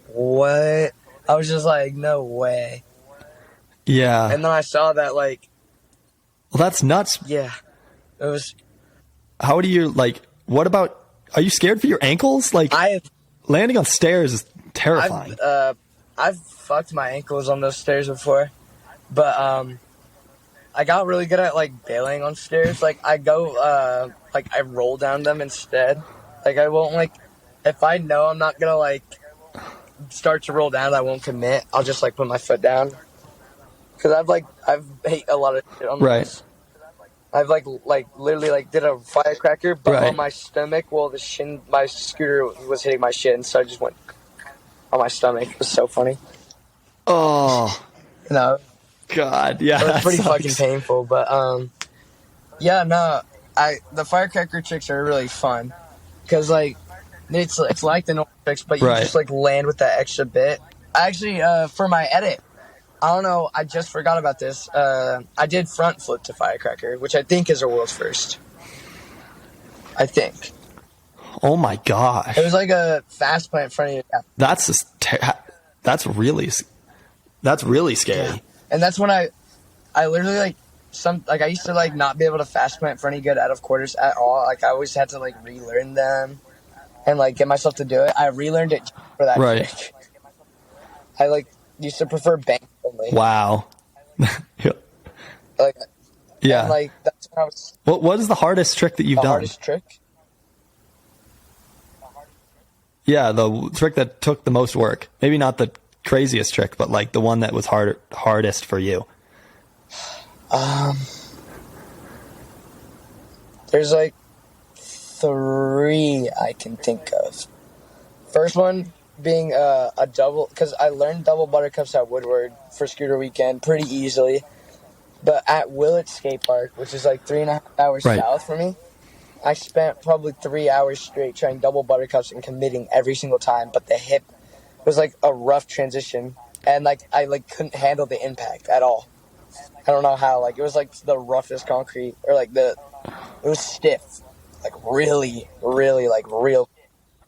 what? I was just like, no way. Yeah. And then I saw that, like, Well, that's nuts. yeah, it was. How do you, like, what about, are you scared for your ankles? Like, landing on stairs is terrifying. I've fucked my ankles on those stairs before, but I got really good at like bailing on stairs. Like, I go like I roll down them instead. Like, I won't, like, if I know I'm not gonna like start to roll down, I won't commit. I'll just like put my foot down, because I've hate a lot of shit on Right. this. I've like literally like did a firecracker, but Right. on my stomach. Well, my scooter was hitting my shin, so I just went on my stomach. It was so funny. Oh, No, God. Yeah. it was that pretty sucks. fucking painful. But yeah, no, the firecracker tricks are really fun, because like it's like the normal tricks, but you Right. just like land with that extra bit. Actually, for my edit, I don't know, I just forgot about this. I did front flip to firecracker, which I think is a world's first. I think. Oh, my gosh. It was like a fast plant in front of you. Yeah. That's just that's really scary. Yeah. And that's when I literally I used to like not be able to fast plant for any good out of quarters at all. Like, I always had to like relearn them and like get myself to do it. I relearned it for that Right. trick. I like used to prefer bank only. Wow. Like, Yeah. and, like, that's when I was What is the hardest trick that you've the done? hardest trick. Yeah, the trick that took the most work. Maybe not the craziest trick, but like the one that was hardest for you. There's like 3 I can think of. First one being a double, because I learned double buttercups at Woodward for scooter weekend pretty easily. But at Willett Skate Park, which is like 3.5 hours Right. south from me, I spent probably 3 hours straight trying double buttercups and committing every single time, but the hip was like a rough transition, and like I like couldn't handle the impact at all. I don't know how. Like it was like the roughest concrete, or like it was stiff, like really, really like real.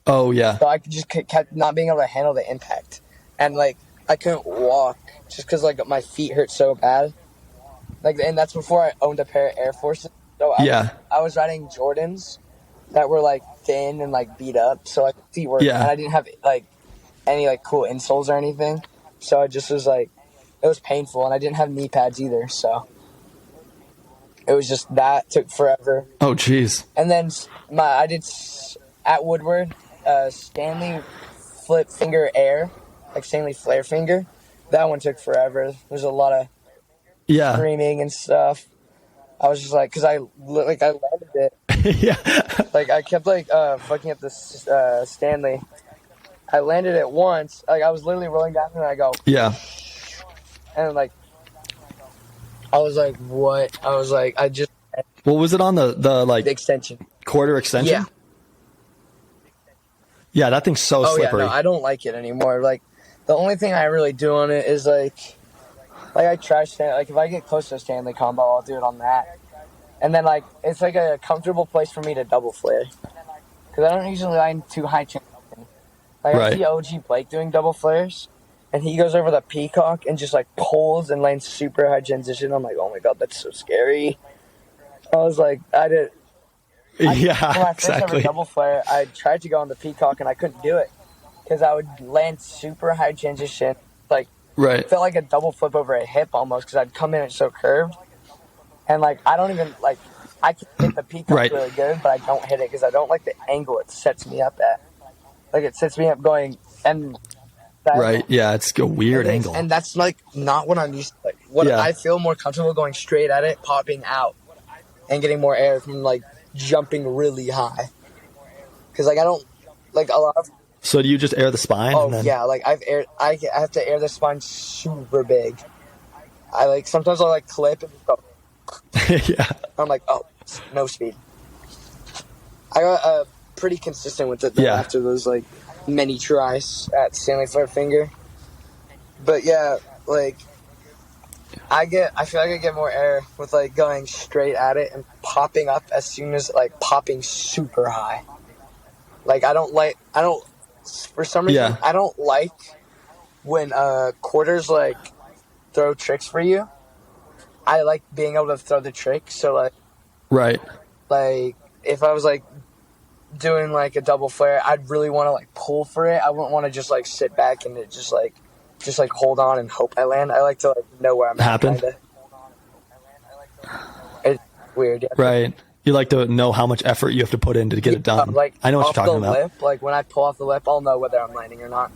Oh yeah. So I just kept not being able to handle the impact, and like I couldn't walk just because like my feet hurt so bad. Like, and that's before I owned a pair of Air Forces. So I was riding Jordans that were like thin and like beat up, so like feet were, and I didn't have like any like cool insoles or anything. So I just was like, it was painful, and I didn't have knee pads either. So it was just that took forever. Oh jeez. And then I did at Woodward, Stanley flip finger air, like Stanley flare finger. That one took forever. There's a lot of screaming and stuff. I was just like, because I landed it. Yeah. Like I kept like fucking up this Stanley. I landed it once. Like I was literally rolling down and I go. Yeah. And like, I was like, what? I was like, I just. What was it on the like the extension? Quarter extension. Yeah. Yeah, that thing's so slippery. Yeah, no, I don't like it anymore. Like, the only thing I really do on it is like I try Stanley. Like if I get close to a Stanley combo, I'll do it on that. And then like it's like a comfortable place for me to double flare because I don't usually line too high change. Like I see OG Blake doing double flares, and he goes over the peacock and just like pulls and lands super high transition. I'm like, oh my god, that's so scary. I was like, for my first ever double flare, I tried to go on the peacock and I couldn't do it because I would land super high transition, like felt like a double flip over a hip almost because I'd come in it so curved, and like I don't even like I can hit the peacock really good, but I don't hit it because I don't like the angle it sets me up at. Like it sets me up going and yeah, it's a weird angle, and that's like not what I'm used to. Like what I feel more comfortable going straight at it, popping out, and getting more air from like jumping really high. Because like I don't like a lot of. So do you just air the spine? Oh yeah, like I have to air the spine super big. I like sometimes I'll like clip and go. Yeah. I'm like, oh, no speed. I got pretty consistent with it though, after those like many tries at Stanley Flare Finger. But yeah, like I feel like I get more air with like going straight at it and popping up as soon as like popping super high. Like for some reason I don't like when quarters like throw tricks for you. I like being able to throw the trick, so like like if I was like doing like a double flare, I'd really want to like pull for it. I wouldn't want to just like sit back and it just like hold on and hope I land. I like to like know where I'm at. Kinda. It's weird. You like to know how much effort you have to put in to get it done. Like I know what you're talking about. Lip, like when I pull off the lip, I'll know whether I'm landing or not.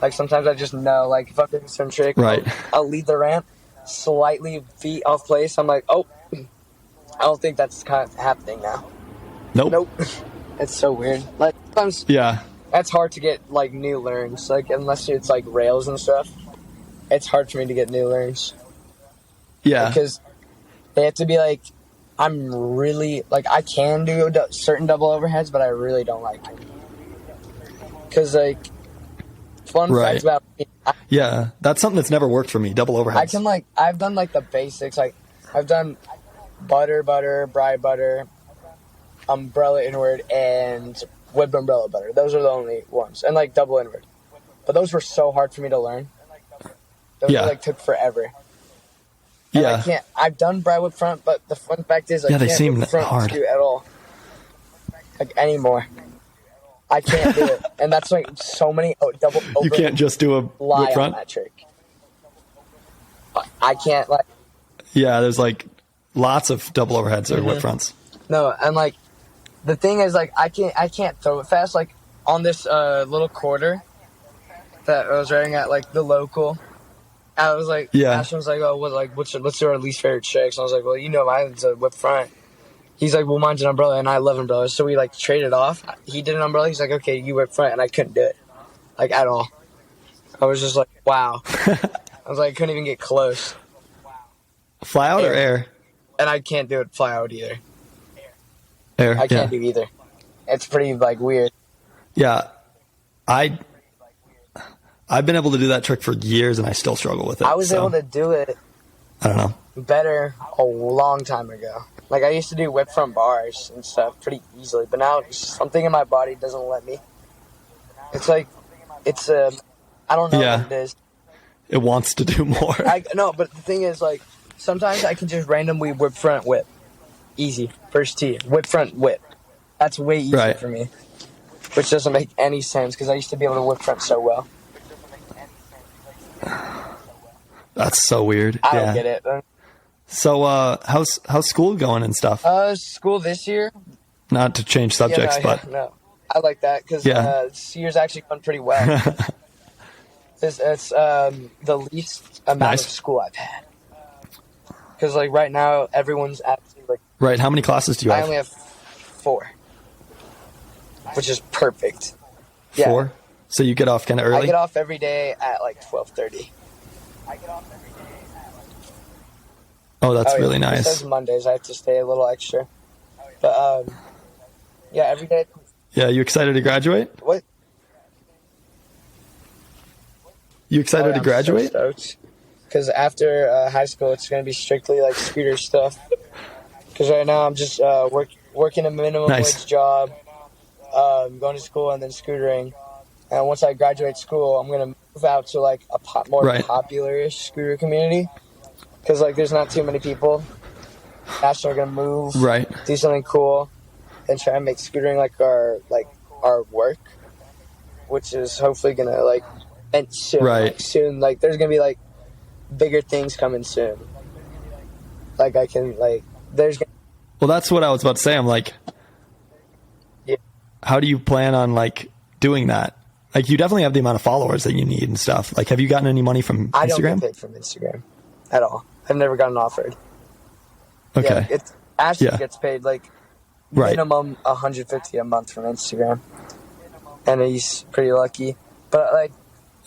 Like sometimes I just know, like if I'm doing some trick, I'll lead the ramp slightly feet off place. I'm like, oh, I don't think that's kind of happening now. Nope. It's so weird. Like sometimes, that's hard to get like new learns. Like unless it's like rails and stuff, it's hard for me to get new learns. Yeah, because they have to be like, I'm really like I can do certain double overheads, but I really don't like them. Because like fun facts about me. That's something that's never worked for me. Double overheads. I can like I've done like the basics. Like I've done butter, bride butter, umbrella inward, and whip umbrella butter. Those are the only ones, and like double inward. But those were so hard for me to learn. Those like took forever. And I can't. I've done bride whip front, but the fun fact is I can't they seem whip front hard skew at all. Like anymore. I can't do it, and that's like so many double. You can't just do a whip front. On that trick. I can't like. Yeah, there's like lots of double overheads or whip fronts. No, and like the thing is like I can't throw it fast. Like on this little quarter that I was riding at like the local, I was like, Ashton was like, oh, let's do our least favorite tricks. And I was like, well, you know, mine's a whip front. He's like, well, mine's an umbrella, and I love umbrellas. So we, like, traded off. He did an umbrella. He's like, okay, you whip front, and I couldn't do it, like, at all. I was just like, wow. I was like, I couldn't even get close. Fly out or air? And I can't do it fly out either. Air. I can't do either. It's pretty like weird. Yeah, I've been able to do that trick for years, and I still struggle with it. I was able to do it. I don't know. Better a long time ago. Like I used to do whip front bars and stuff pretty easily, but now something in my body doesn't let me. It's like it's I don't know what it is. It wants to do more. No, but the thing is, like, sometimes I can just randomly whip front whip. Easy. First tee. Whip front whip. That's way easier for me. Which doesn't make any sense because I used to be able to whip front so well. That's so weird. I don't get it. So, how's school going and stuff? School this year? Not to change subjects, but... No. I like that because this year's actually gone pretty well. It's the least amount of school I've had. Because, like, right now, everyone's absolutely, like... Right, how many classes do you have? I only have 4. Which is perfect. 4? So you get off kind of early? I get off every day at, like, 12:30. Oh, that's really nice. Besides Mondays, I have to stay a little extra. But, yeah, every day... Yeah, you excited to graduate? What? You excited to graduate? Because after high school, it's going to be strictly like scooter stuff. Because right now I'm just working a minimum wage job, going to school, and then scootering. And once I graduate school, I'm going to move out to like a more popular-ish scooter community. Because like there's not too many people. Actually, we're going to move, do something cool, and try and make scootering like our work, which is hopefully going to like end soon. Like, soon, like there's going to be like bigger things coming soon. Like I can like there's. Well, that's what I was about to say. I'm like, how do you plan on like doing that? Like you definitely have the amount of followers that you need and stuff. Like, have you gotten any money from Instagram? I don't get paid from Instagram at all. I've never gotten offered. Okay. Yeah, Ashley gets paid like minimum $150 a month from Instagram, and he's pretty lucky. But like,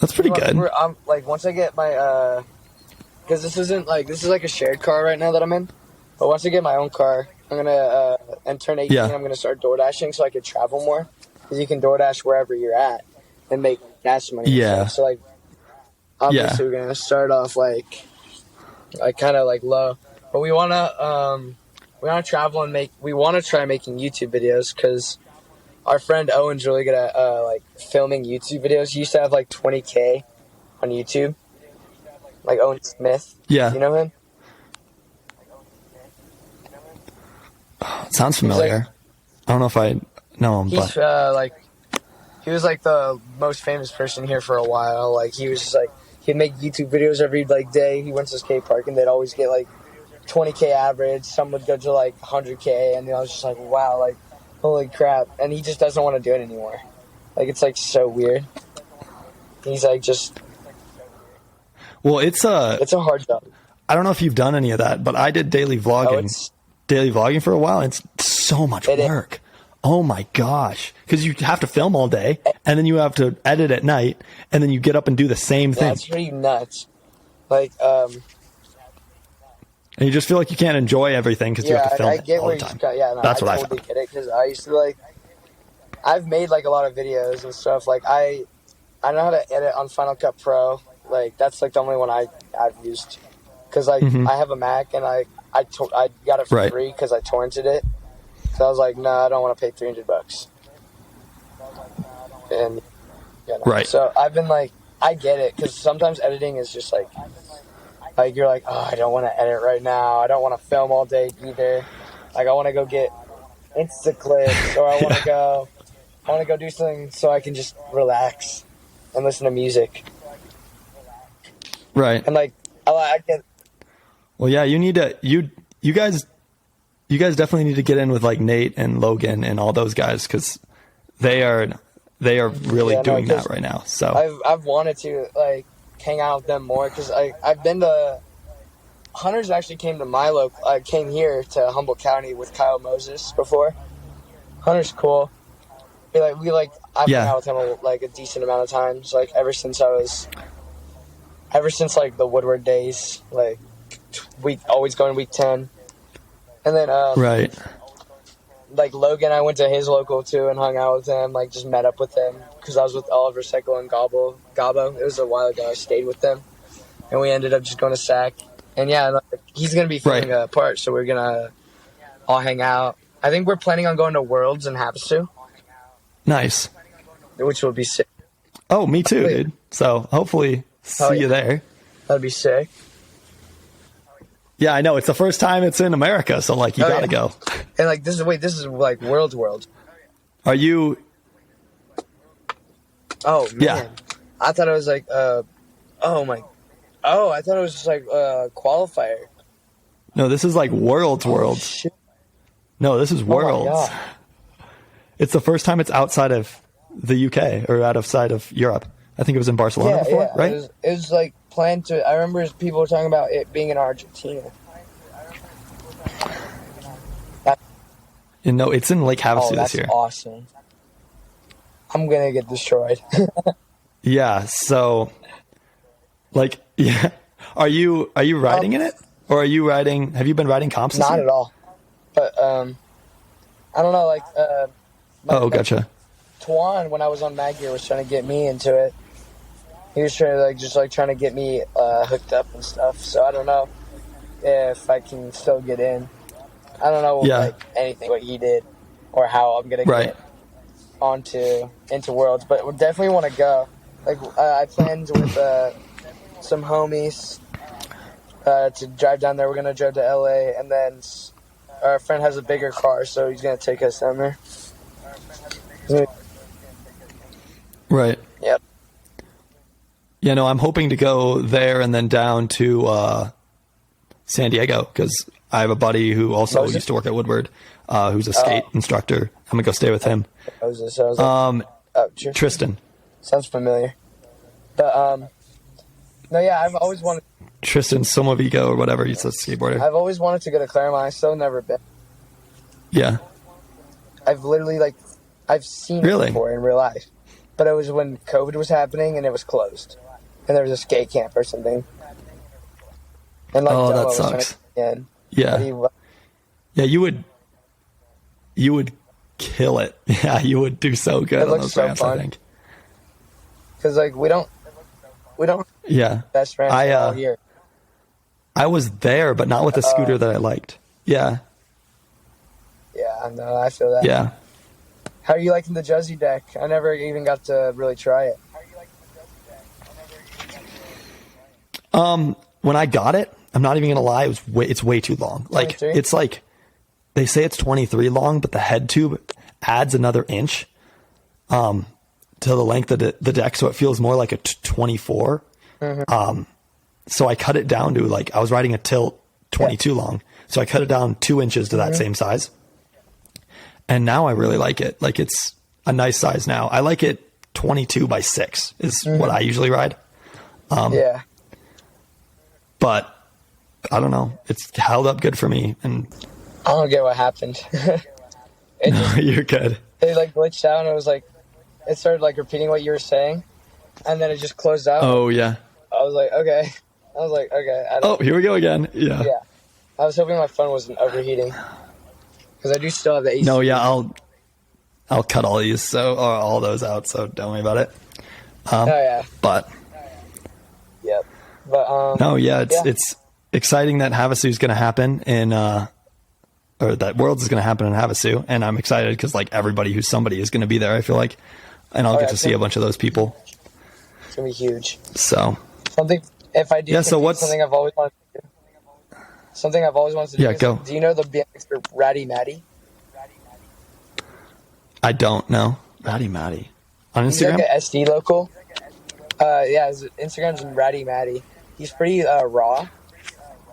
that's pretty good. I'm like once I get my because this is like a shared car right now that I'm in. But once I get my own car, I'm gonna and turn 18. I'm gonna start door dashing so I can travel more because you can door dash wherever you're at and make gas money. Yeah. So like, obviously we're gonna start off like kind of like low, but we wanna travel and we wanna try making YouTube videos because our friend Owen's really good at like filming YouTube videos. He used to have like 20K on YouTube. Like Owen Smith. Yeah. You know him? Sounds familiar. I don't know if I know him, he's, like, he was like the most famous person here for a while. Like he was just like, he'd make YouTube videos every like day. He went to the skate park and they'd always get like 20K average. Some would go to like 100K, and I was just like, wow, like holy crap. And he just doesn't want to do it anymore. Like it's like so weird. He's like just. Well, it's a hard job. I don't know if you've done any of that, but I did daily vlogging for a while. It's so much work. Oh my gosh. Because you have to film all day, and then you have to edit at night, and then you get up and do the same thing. That's pretty nuts. Like, and you just feel like you can't enjoy everything because you have to film it all the time. That's what I totally get it, because I used to like, I've made like a lot of videos and stuff. Like I know how to edit on Final Cut Pro. Like that's like the only one I've used, because like I have a Mac and I got it for free because I torrented it. So I was like, no, I don't want to pay $300. And so I've been like, I get it, because sometimes editing is just like you're like, oh, I don't want to edit right now. I don't want to film all day either. Like I want to go get Insta clips, or I want to go do something so I can just relax and listen to music. Right. And like, I get. Well, yeah, you need to. You guys definitely need to get in with like Nate and Logan and all those guys, because they are really doing that right now. So I've wanted to like hang out with them more, because I've been to. Hunters actually came to came here to Humboldt County with Kyle Moses before. Hunter's cool. I've been out with him like a decent amount of times. Like ever since like the Woodward days, like always going week 10, and then like Logan, I went to his local too and hung out with him. Like just met up with him because I was with Oliver Seckle and Gabo. It was a while ago. I stayed with them, and we ended up just going to Sac. And yeah, like, he's gonna be filming a part, so we're gonna all hang out. I think we're planning on going to Worlds in Havasu. Nice. Which will be sick. Oh, me too, dude. So hopefully see you there. That'd be sick. Yeah, I know. It's the first time it's in America, so like you gotta go. And like this is like World. Are you? Oh man. Yeah. I thought it was like I thought it was just like qualifier. No, this is like Worlds. Shit. No, this is Worlds. Oh my God. It's the first time it's outside of the UK or outside of Europe. I think it was in Barcelona before, right? It was like planned to. I remember people were talking about it being in Argentina. No, it's in Lake Havasu this year. That's awesome. I'm gonna get destroyed. Yeah. So, like, yeah. Are you riding in it, or are you riding? Have you been riding comps? Not at all. But I don't know. Like, gotcha. Tuan, when I was on Mag Gear, was trying to get me into it. He was trying to trying to get me hooked up and stuff. So I don't know if I can still get in. I don't know like anything what he did or how I'm gonna get into Worlds, but we definitely want to go. Like I planned with some homies to drive down there. We're gonna drive to LA, and then our friend has a bigger car, so he's gonna take us down there. Right. Yep. Yeah, no, I'm hoping to go there and then down to San Diego because I have a buddy who also used to work at Woodward, who's a skate instructor. I'm gonna go stay with him. Tristan. Sounds familiar. But no, yeah, I've always wanted. Tristan Somovigo or whatever. He's a skateboarder. I've always wanted to go to Claremont. I've still never been. Yeah. I've literally I've seen it before in real life, but it was when COVID was happening and it was closed, and there was a skate camp or something. And that sucks. Yeah. Yeah, you would kill it. Yeah, you would do so good on those ramps, I think. Because we don't best ramps all year. I was there, but not with a scooter that I liked. Yeah. Yeah, no, I feel that. Yeah. How are you liking the Juzzy deck? I never even got to really try it. When I got it, I'm not even gonna lie, it's way too long. Like 23? It's like they say it's 23 long, but the head tube adds another inch to the length of the deck, so it feels more like a 24. Mm-hmm. So I cut it down to I was riding a tilt 22 long, so I cut it down 2 inches to that same size. And now I really like it. Like it's a nice size now. I like it 22 by 6 is what I usually ride. But I don't know. It's held up good for me, and I don't get what happened. You're good. It glitched out, and it was it started repeating what you were saying, and then it just closed out. Oh yeah. I was like, okay. Here we go again. Yeah. Yeah. I was hoping my phone wasn't overheating, because I do still have the AC. No, yeah, I'll cut all these or all those out, so don't worry about it. But. Yep. But no, yeah, it's exciting that Havasu is going to happen or that Worlds is going to happen in Havasu, and I'm excited because everybody who's somebody is going to be there. I feel like, and I'll get to see a bunch of those people. It's gonna be huge. So something if I do. Yeah. So what's something I've always wanted to do? Something I've always wanted to do. Yeah, go. Do you know the BMXer Ratty Matty? I don't know. Ratty Matty on Instagram. He's like an SD local. Yeah, his Instagram's Ratty Matty. He's pretty raw.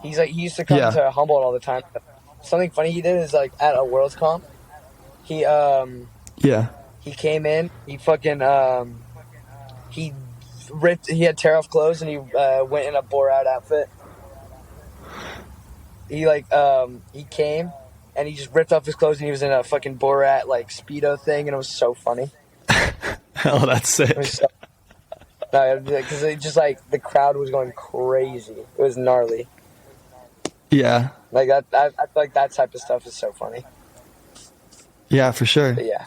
He used to come to Humboldt all the time. Something funny he did is at a Worlds comp. He he came in. He fucking he had tear off clothes and he went in a Borat outfit. He came and he just ripped off his clothes and he was in a fucking Borat Speedo thing, and it was so funny. Oh, that's sick. Because it just the crowd was going crazy. It was gnarly. Yeah. I feel like that type of stuff is so funny. Yeah, for sure. But yeah.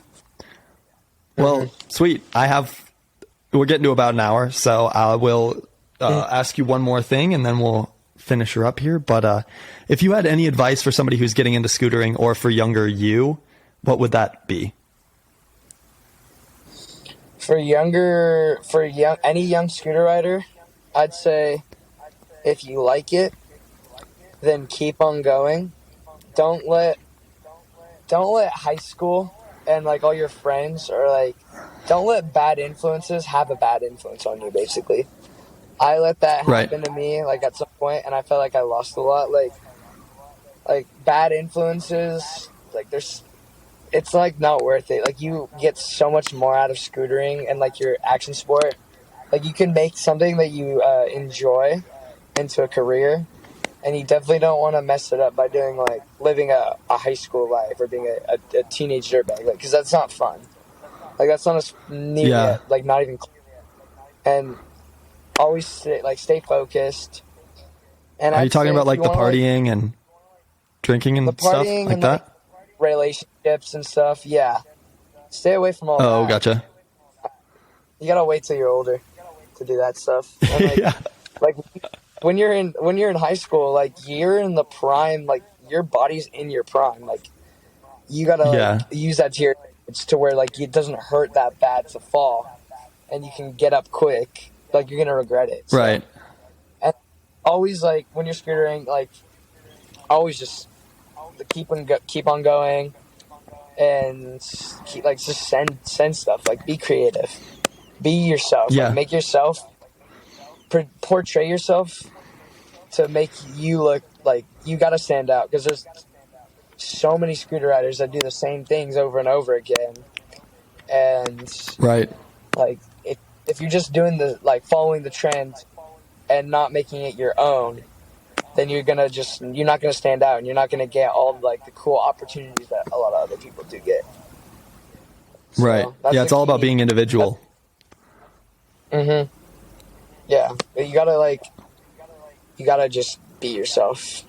Well, sweet. We're getting to about an hour, so I will ask you one more thing, and then we'll finish her up here. But if you had any advice for somebody who's getting into scootering, or for younger you, what would that be? Any young scooter rider, I'd say if you like it, then keep on going. Don't let high school and like all your friends, or like, don't let bad influences have a bad influence on you, basically. I let that happen to me, like, at some point, and I felt like I lost a lot. Like bad influences, like, it's like not worth it. Like, you get so much more out of scootering and like your action sport. Like, you can make something that you enjoy into a career, and you definitely don't want to mess it up by doing like living a high school life or being a teenage dirtbag, like, because that's not fun. Like, that's not as neat yet, like, not even. And always stay focused. And are you talking about like the partying and drinking and stuff like that? Like, relationships and stuff. Yeah, stay away from all that. Oh, gotcha. You gotta wait till you're older to do that stuff. And like, yeah. Like, when you're in high school, like, you're in the prime, like, your body's in your prime. Like, you gotta like, use that to your advantage, to where like it doesn't hurt that bad to fall, and you can get up quick. Like, you're gonna regret it. So, right. and always, like, when you're scootering, like, always just keep on going, and just send stuff. Like, be creative, be yourself. Yeah. Like, make yourself portray yourself to make you look like you gotta stand out, because there's so many scooter riders that do the same things over and over again, and like, if you're just doing following the trend and not making it your own, then you're not gonna stand out, and you're not gonna get all like the cool opportunities that a lot of other people do get. So right. Yeah, it's all about being individual. Yeah, you gotta just be yourself,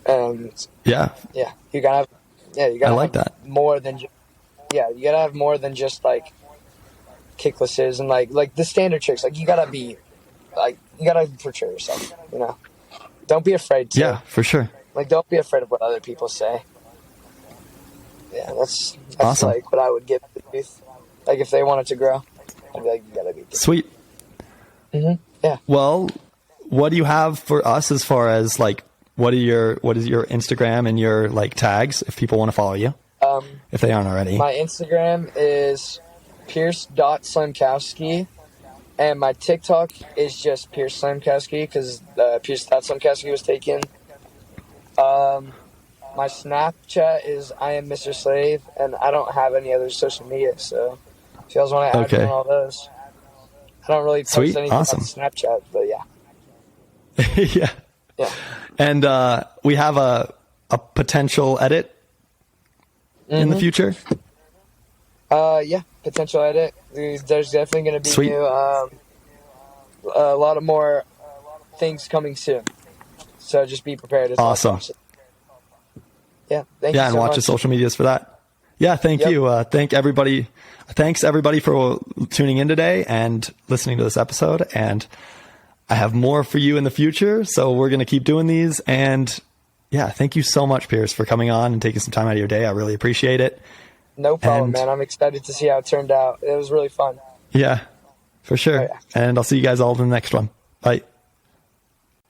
and you gotta I like have that. more than you gotta have more than just like kicklesses and like the standard tricks. Like, you gotta portray yourself. Don't be afraid to. Yeah, for sure. Like, don't be afraid of what other people say. Yeah, that's awesome. Like what I would give the youth. Like, if they wanted to grow, I'd be like, you gotta be good. Sweet. Yeah. Well, what do you have for us as far as like what is your Instagram and your like tags if people want to follow you? If they aren't already. My Instagram is Pierce.Slamkowski, and my TikTok is just Pierce Slamkowski, because Pierce.Slamkowski was taken. My Snapchat is I am Mr. Slave, and I don't have any other social media, so if you guys want to add me on all those. I don't really post anything on Snapchat, but yeah. Yeah. And we have a potential edit in the future. Yeah, potential edit. There's definitely going to be new, a lot of more things coming soon. So just be prepared. Awesome. Yeah, thank you so and watch much. the social medias for that. Yeah, thank you. Thanks everybody for tuning in today and listening to this episode. And I have more for you in the future, so we're going to keep doing these. And yeah, thank you so much, Pierce, for coming on and taking some time out of your day. I really appreciate it. No problem, man. I'm excited to see how it turned out. It was really fun. Yeah, for sure. Oh, yeah. And I'll see you guys all in the next one. Bye.